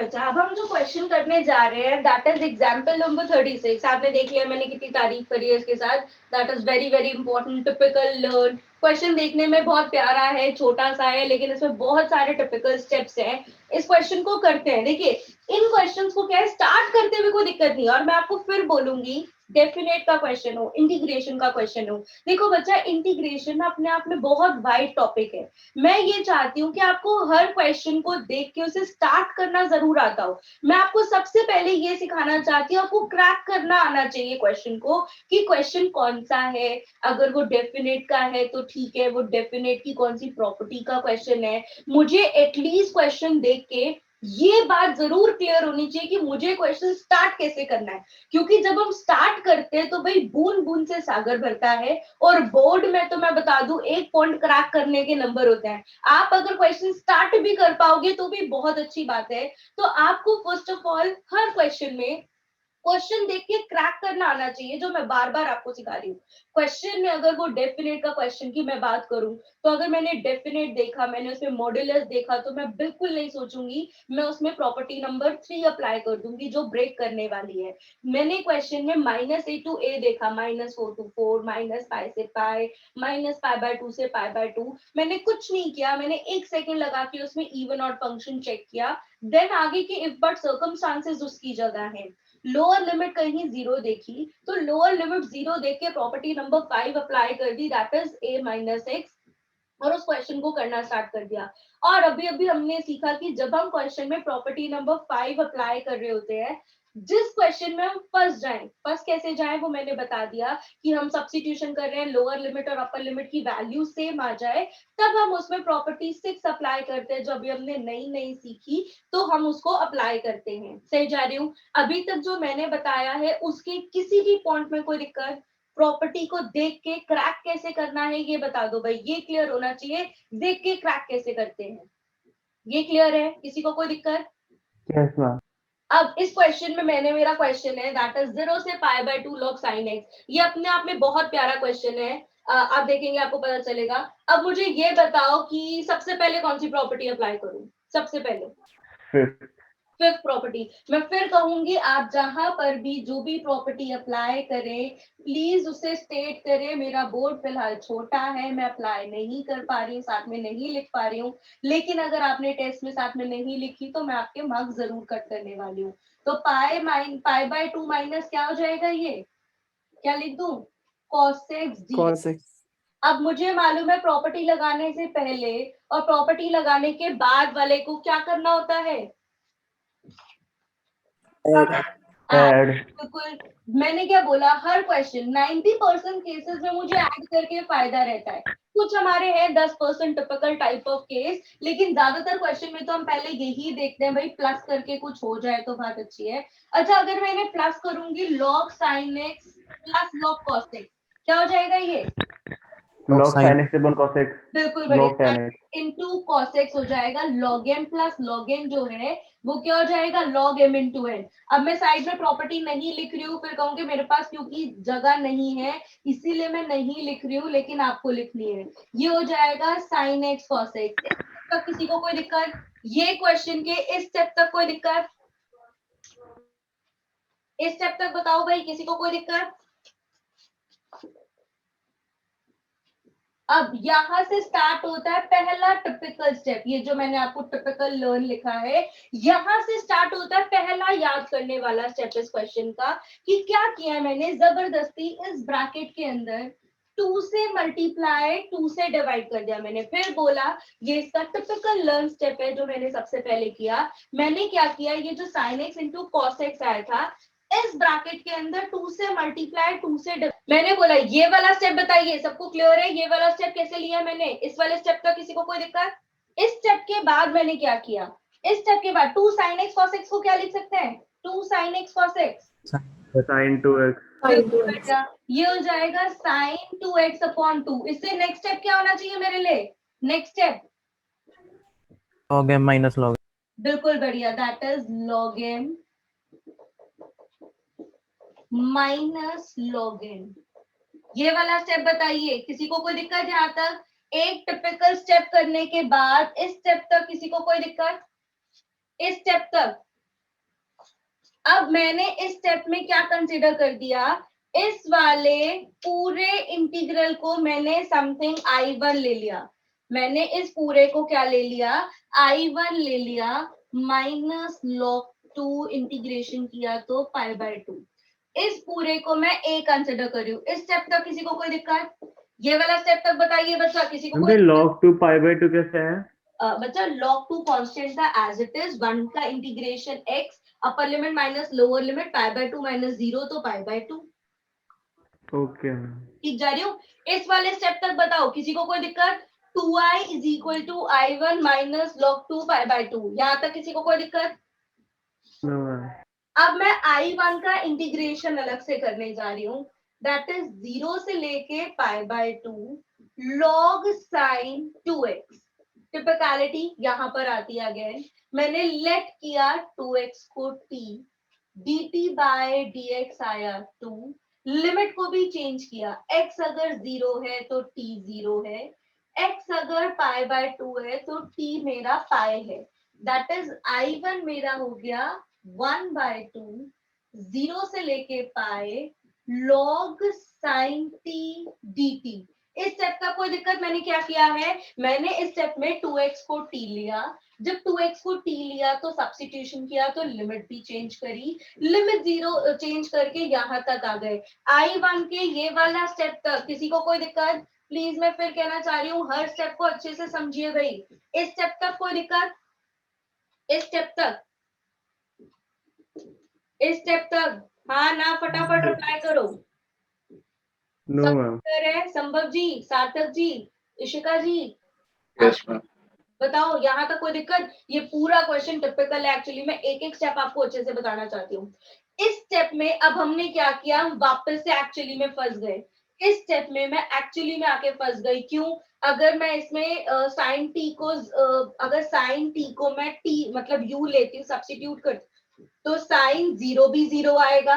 बच्चा, अब हम जो क्वेश्चन करने जा रहे हैं दैट इज एग्जाम्पल नंबर 36। आपने देख लिया मैंने कितनी तारीफ करी है इसके साथ। That is very very important. Typical learn question देखने में बहुत प्यारा है, छोटा सा है, लेकिन इसमें बहुत सारे टिपिकल स्टेप्स हैं। इस क्वेश्चन को करते हैं। देखिए इन क्वेश्चंस को क्या है, स्टार्ट करते हुए कोई दिक्कत नहीं है। और मैं आपको फिर बोलूंगी, डेफिनेट का क्वेश्चन हो, इंटीग्रेशन का क्वेश्चन हो, देखो बच्चा इंटीग्रेशन अपने आप में बहुत वाइड टॉपिक है। मैं ये चाहती हूँ कि आपको हर क्वेश्चन को देख के उसे स्टार्ट करना जरूर आता हो। मैं आपको सबसे पहले ये सिखाना चाहती हूँ, आपको क्रैक करना आना चाहिए क्वेश्चन को, कि क्वेश्चन कौन सा है। अगर वो डेफिनेट का है तो ठीक है, वो डेफिनेट की कौन सी प्रॉपर्टी का क्वेश्चन है। मुझे एटलीस्ट क्वेश्चन देख के ये बात जरूर क्लियर होनी चाहिए कि मुझे क्वेश्चन स्टार्ट कैसे करना है। क्योंकि जब हम स्टार्ट करते हैं तो भाई बूंद बूंद से सागर भरता है। और बोर्ड में तो मैं बता दूं, एक पॉइंट क्रैक करने के नंबर होते हैं। आप अगर क्वेश्चन स्टार्ट भी कर पाओगे तो भी बहुत अच्छी बात है। तो आपको first of all her question में क्वेश्चन देख के क्रैक करना आना चाहिए, जो मैं बार बार आपको सिखा रही हूँ। क्वेश्चन में अगर वो डेफिनेट का क्वेश्चन की मैं बात करूं, तो अगर मैंने डेफिनेट देखा, मैंने उसमें मॉड्यूलस देखा, तो मैं बिल्कुल नहीं सोचूंगी, मैं उसमें प्रॉपर्टी नंबर 3 अप्लाई कर दूंगी जो ब्रेक करने वाली है। मैंने क्वेश्चन में -a to a देखा, -4 to 4, -π से π, -π/2 से π/2। मैंने कुछ नहीं किया, मैंने 1 सेकेंड लगा के उसमें इवन ऑड फंक्शन चेक किया। देन आगे के इफ बट सर्कमस्टांसेस उसकी जगह है। लोअर लिमिट कहीं 0 देखी, तो लोअर लिमिट 0 देख के प्रॉपर्टी नंबर 5 अप्लाई कर दी, दैट इज a-x, और उस क्वेश्चन को करना स्टार्ट कर दिया। और अभी अभी हमने सीखा कि जब हम क्वेश्चन में प्रॉपर्टी नंबर 5 अप्लाई कर रहे होते हैं, जिस क्वेश्चन में हम फर्स्ट जाएं, फर्स्ट कैसे जाएं वो मैंने बता दिया, कि हम सब्स्टिट्यूशन कर रहे हैं, लोअर लिमिट और अपर लिमिट की वैल्यू सेम आ जाए, तब हम उसमें प्रॉपर्टी 6 अप्लाई करते हैं। जो अभी हमने नई नई सीखी तो हम उसको अप्लाई करते हैं। सही जा रही हूँ? अभी तक जो मैंने बताया है उसके किसी भी पॉइंट में कोई दिक्कत? प्रॉपर्टी को देख के क्रैक कैसे करना है ये बता दो भाई, ये क्लियर होना चाहिए। देख के क्रैक कैसे करते हैं, ये क्लियर है? किसी को कोई दिक्कत? Yes ma'am. अब इस क्वेश्चन में मेरा क्वेश्चन है दैट इज 0 से π/2 log sin x। ये अपने आप में बहुत प्यारा क्वेश्चन है। आप देखेंगे आपको पता चलेगा। अब मुझे ये बताओ कि सबसे पहले कौन सी प्रॉपर्टी अप्लाई करूं? सबसे पहले फिफ्थ। Fifth property. मैं फिर कहूंगी, आप जहां पर भी जो भी प्रॉपर्टी अप्लाई करें, प्लीज उसे स्टेट करें, मेरा बोर्ड फिलहाल छोटा है, मैं अप्लाई नहीं कर पा रही हूँ, साथ में नहीं लिख पा रही हूँ। लेकिन अगर आपने टेस्ट में साथ में नहीं लिखी तो मैं आपके मार्क्स जरूर कट करने वाली हूँ। तो π/2 माइनस क्या हो जाएगा? ये क्या लिख दूं? cos x dx। Cos x. अब मुझे मालूम है प्रॉपर्टी लगाने से पहले और प्रॉपर्टी लगाने के बाद वाले को क्या करना होता है? ऐड। बिल्कुल। मैंने क्या बोला, हर क्वेश्चन 90% केसेस में मुझे ऐड करके फायदा रहता है। कुछ हमारे हैं 10% टिपिकल टाइप ऑफ केस, लेकिन ज्यादातर क्वेश्चन में तो हम पहले यही देखते हैं भाई, प्लस करके कुछ हो जाए तो बात अच्छी है। अच्छा, अगर मैंने प्लस करूंगी log sin x plus log cos x, क्या हो जाएगा ये? Log sine x upon cos x. बिल्कुल लॉग बढ़िया। Ten x. Into cos x हो जाएगा, log m plus log n जो है वो क्या हो जाएगा? log m into n। अब मैं साइड में प्रॉपर्टी नहीं लिख रही हूँ, फिर कहूंगी मेरे पास क्योंकि जगह नहीं है इसीलिए मैं नहीं लिख रही हूँ, लेकिन आपको लिखनी है। ये हो जाएगा sin x cos x। इस स्टेप तक किसी को कोई दिक्कत? ये क्वेश्चन के इस स्टेप तक कोई दिक्कत? इस स्टेप तक बताओ भाई, किसी को कोई दिक्कत? अब यहां से स्टार्ट होता है पहला टिपिकल स्टेप। ये जो मैंने आपको टिपिकल लर्न लिखा है, यहां से स्टार्ट होता है पहला याद करने वाला स्टेप इस क्वेश्चन का, कि क्या किया मैंने, जबरदस्ती इस ब्रैकेट के अंदर 2 से मल्टीप्लाई 2 से डिवाइड कर दिया। मैंने फिर बोला ये इसका टिपिकल लर्न स्टेप है जो मैंने सबसे पहले किया। मैंने क्या किया, ये जो sin x into cos x आया था, इस ब्रैकेट के अंदर 2 से मल्टीप्लाई 2 से मैंने बोला ये वाला स्टेप बताइए, सबको क्लियर है ये वाला स्टेप कैसे लिया मैंने? इस वाले स्टेप का किसी को कोई दिक्कत? इस स्टेप के बाद मैंने क्या किया, इस स्टेप के बाद 2 sin x cos x को क्या लिख सकते हैं? 2 sin x cos x। Sign to x. बिल्कुल बेटा, ये हो जाएगा sin 2x अपॉन 2। इससे नेक्स्ट स्टेप क्या होना चाहिए मेरे लिए? Next step log M minus log. बिल्कुल बढ़िया, that is log m minus log n। ये वाला स्टेप बताइए, किसी को कोई दिक्कत? यहाँ तक एक टिपिकल स्टेप करने के बाद इस स्टेप तक किसी को कोई दिक्कत? इस स्टेप तक अब मैंने इस स्टेप में क्या कंसिडर कर दिया, इस वाले पूरे इंटीग्रल को मैंने समथिंग I1 ले लिया, मैंने इस पूरे को क्या ले लिया, I1 ले लिया, माइनस log 2 इंटीग्रेशन किया तो π/2। इस पूरे को मैं A कंसिडर कर रही हूँ। इस स्टेप तक किसी को कोई दिक्कत? ये वाला स्टेप तक बताइए बच्चा, किसी को कोई log 2 π/2 कैसे है? बच्चा log 2 कांस्टेंट था एज इट इज, 1 का integration x, upper limit minus lower limit π/2 minus 0 तो π/2। ओके ठीक जा रही हूँ? इस वाले स्टेप तक बताओ, किसी को कोई दिक्कत? 2i is equal to I1 minus log 2 π/2, यहाँ तक किसी को कोई दिक्कत? अब मैं I1 का इंटीग्रेशन अलग से करने जा रही हूँ, दैट इज 0 से लेके π/2 log sin 2x। टिपिकलिटी यहाँ पर आती है अगेन, मैंने लेट किया 2x को t, dt बाय dx आया 2, लिमिट को भी चेंज किया, x अगर 0 है तो t 0 है, x अगर π/2 है तो t मेरा पाई है, दैट इज I1 मेरा हो गया 1/2 0 से लेके पाए log sin t dt। इस स्टेप का कोई दिक्कत? मैंने क्या किया है, मैंने इस स्टेप में 2x को t लिया, जब 2x को t लिया तो सब्स्टिट्यूशन किया तो लिमिट भी चेंज करी, लिमिट 0 चेंज करके यहाँ तक आ गए। I1 के ये वाला स्टेप तक किसी को कोई दिक्कत? प्लीज मैं फिर कहना चाह रही हूँ, हर स्टेप को अच्छे से समझिए भाई। इस स्टेप तक कोई दिक्कत? इस स्टेप तक, इस स्टेप तक हाँ ना, फटाफट रिप्लाई करो। No ma'am. Sambhav ji, Sarthak ji, Ishika ji, yes ma'am. बताओ यहाँ तक कोई दिक्कत? ये पूरा क्वेश्चन टिपिकल है, एक्चुअली मैं एक एक स्टेप आपको अच्छे से बताना चाहती हूँ। इस स्टेप में अब हमने क्या किया, हम वापस से एक्चुअली में फंस गए। इस स्टेप में मैं एक्चुअली में आके फंस गई, क्यों? अगर मैं इसमें साइन टी को अगर साइन टी को मैं टी मतलब यू लेती हूँ, सब्स्टिट्यूट कर, तो साइन 0 भी 0 आएगा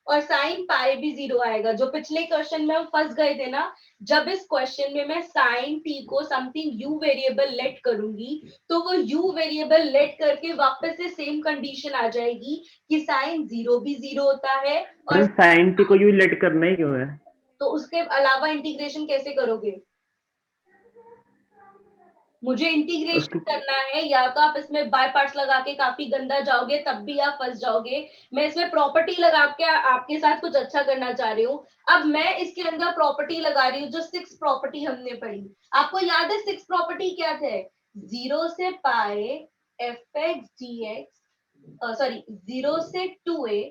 और साइन पाई भी 0 आएगा। जो पिछले क्वेश्चन में हम फंस गए थे ना, जब इस क्वेश्चन में मैं साइन टी को समथिंग यू वेरिएबल लेट करूंगी तो वो यू वेरिएबल लेट करके वापस से सेम कंडीशन आ जाएगी कि साइन 0 भी 0 होता है और साइन टी को यू लेट करना ही क्यों है? तो उसके अलावा इंटीग्रेशन कैसे करोगे? मुझे इंटीग्रेशन करना है, या तो आप इसमें बाय पार्ट्स लगा के काफी गंदा जाओगे, तब भी आप फंस जाओगे। मैं इसमें प्रॉपर्टी लगा के आपके साथ कुछ अच्छा करना चाह रही हूँ। अब मैं इसके अंदर प्रॉपर्टी लगा रही हूँ, जो 6 प्रॉपर्टी हमने पढ़ी। आपको याद है 6 प्रॉपर्टी क्या थे? 0 से पाए fx dx, सॉरी 0 से 2a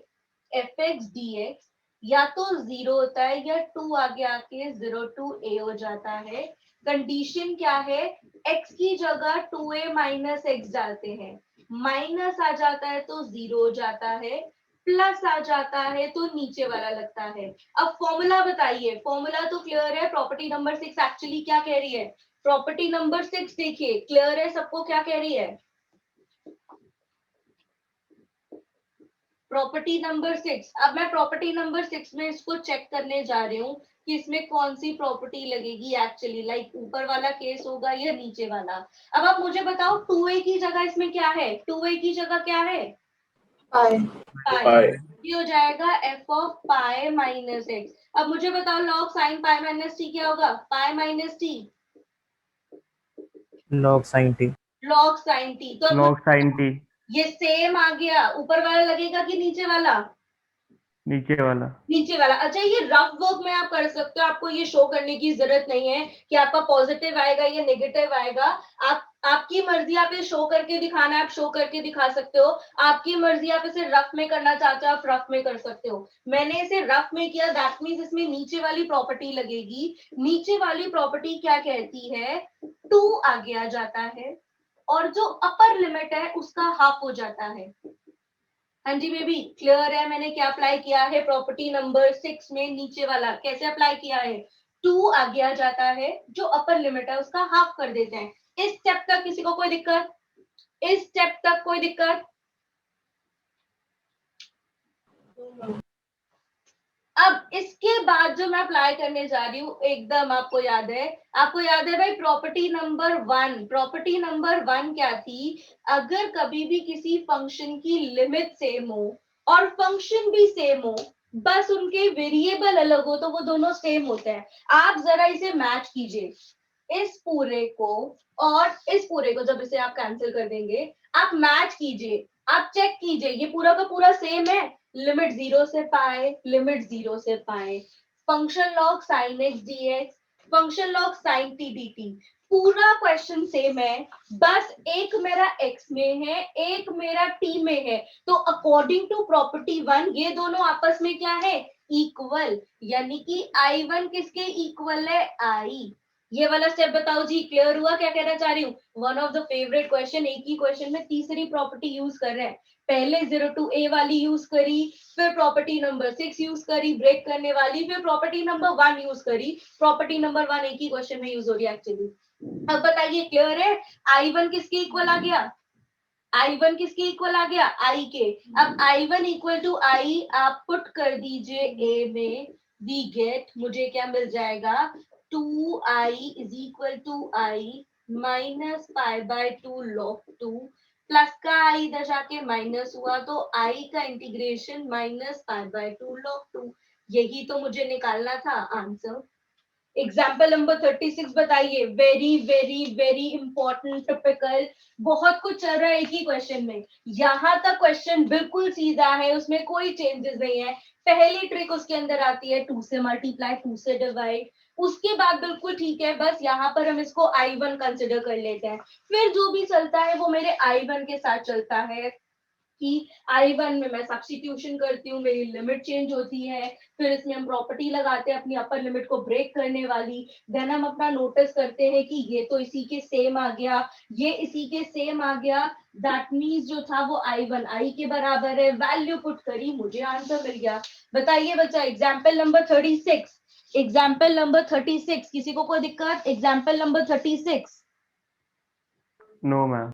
fx dx, या तो 0 होता है या 2 आगे आके 0 to a हो जाता है। कंडीशन क्या है? x की जगह 2a माइनस एक्स डालते हैं, माइनस आ जाता है तो 0 हो जाता है, प्लस आ जाता है तो नीचे वाला लगता है। अब फॉर्मूला बताइए, फॉर्मूला तो क्लियर है। प्रॉपर्टी नंबर 6 एक्चुअली क्या कह रही है? प्रॉपर्टी नंबर 6 देखिए, क्लियर है सबको? क्या कह रही है प्रॉपर्टी नंबर 6? अब मैं प्रॉपर्टी नंबर 6 में इसको चेक करने जा रही हूँ कि इसमें कौन सी प्रॉपर्टी लगेगी एक्चुअली, लाइक ऊपर वाला केस होगा या नीचे वाला। अब आप मुझे बताओ 2a की जगह इसमें क्या है? 2a की जगह क्या है? पाई। ये हो जाएगा f of pi minus x. अब मुझे बताओ log sine pi minus T क्या होगा? Pi minus T log sin t। Log sine T. तो log sin t ये सेम आ गया, ऊपर वाला लगेगा कि नीचे वाला? नीचे वाला। नीचे वाला। अच्छा, ये रफ वर्क में आप कर सकते हो, आपको ये शो करने की जरूरत नहीं है कि आपका पॉजिटिव आएगा या नेगेटिव आएगा। आपकी मर्जी, आप ये शो करके दिखाना है आप शो करके दिखा सकते हो, आपकी मर्जी, आप इसे रफ में करना चाहते हो आप रफ में कर सकते हो। मैंने इसे रफ में किया, दैट मींस इसमें नीचे वाली प्रॉपर्टी लगेगी। नीचे वाली प्रॉपर्टी क्या कहती है? 2 आगे आ जाता है और जो अपर लिमिट है उसका हाफ हो जाता है। हाँ जी बेबी, क्लियर है? मैंने क्या अप्लाई किया है प्रॉपर्टी नंबर 6 में? नीचे वाला कैसे अप्लाई किया है? 2 आगे आ जाता है, जो अपर लिमिट है उसका हाफ कर देते हैं। इस स्टेप तक किसी को कोई दिक्कत? इस स्टेप तक कोई दिक्कत? अब इसके बाद जो मैं अप्लाई करने जा रही हूँ, एकदम आपको याद है, भाई प्रॉपर्टी नंबर 1। प्रॉपर्टी नंबर 1 क्या थी? अगर कभी भी किसी फंक्शन की लिमिट सेम हो और फंक्शन भी सेम हो, बस उनके वेरिएबल अलग हो, तो वो दोनों सेम होते हैं। आप जरा इसे मैच कीजिए, इस पूरे को और इस पूरे को, जब इसे आप कैंसिल कर देंगे, आप मैच कीजिए, आप चेक कीजिए, ये पूरा का पूरा सेम है। लिमिट 0 से पाए, लिमिट 0 से पाए, function log sine x d x, function log sine t dt, पूरा क्वेश्चन सेम है, बस एक मेरा x में है, एक मेरा t में है। तो अकॉर्डिंग टू प्रॉपर्टी 1 ये दोनों आपस में क्या है, इक्वल, यानी कि I1 किसके इक्वल है, I। ये वाला स्टेप बताओ जी, क्लियर हुआ क्या कहना चाह रही हूँ? One of the favourite question, एक ही क्वेश्चन में तीसरी प्रॉपर्टी यूज कर रहे हैं। पहले 0 to a वाली यूज करी, फिर प्रॉपर्टी नंबर 6 यूज करी ब्रेक करने वाली, फिर प्रॉपर्टी नंबर 1 यूज करी। प्रॉपर्टी नंबर 1 एक ही क्वेश्चन में यूज हो रही है एक्चुअली। अब बताइए, क्लियर है? I1 किसके इक्वल आ गया, I1 किसके इक्वल आ गया, I के। अब I1 इक्वल टू I आप पुट कर दीजिए A में, वी गेट, मुझे क्या मिल जाएगा, 2I is equal to I minus pi by 2 log 2, plus का I इधर जाके माइनस हुआ, तो I का integration minus pi by 2 log 2। यही तो मुझे निकालना था आंसर। एग्जाम्पल नंबर 36 बताइए, very very very important, typical, बहुत कुछ चल रहा है एक ही क्वेश्चन में। यहां तक क्वेश्चन बिल्कुल सीधा है, उसमें कोई चेंजेस नहीं है। पहली ट्रिक उसके अंदर आती है 2 से मल्टीप्लाई, 2 से डिवाइड, उसके बाद बिल्कुल ठीक है, बस यहाँ पर हम इसको I1 कंसिडर कर लेते हैं। फिर जो भी चलता है वो मेरे I1 के साथ चलता है कि I1 में मैं सब्स्टिट्यूशन करती हूँ, मेरी लिमिट चेंज होती है, फिर इसमें हम प्रॉपर्टी लगाते हैं अपनी अपर लिमिट को ब्रेक करने वाली, देन हम अपना नोटिस करते हैं कि ये तो इसी के सेम आ गया, ये इसी के सेम आ गया, दैट मीन्स जो था वो I1 I के बराबर है, वैल्यू पुट करी, मुझे आंसर मिल गया। बताइए बच्चा, एग्जाम्पल नंबर 36, एग्जाम्पल नंबर 36, किसी को कोई दिक्कत? Example number 36। No ma'am.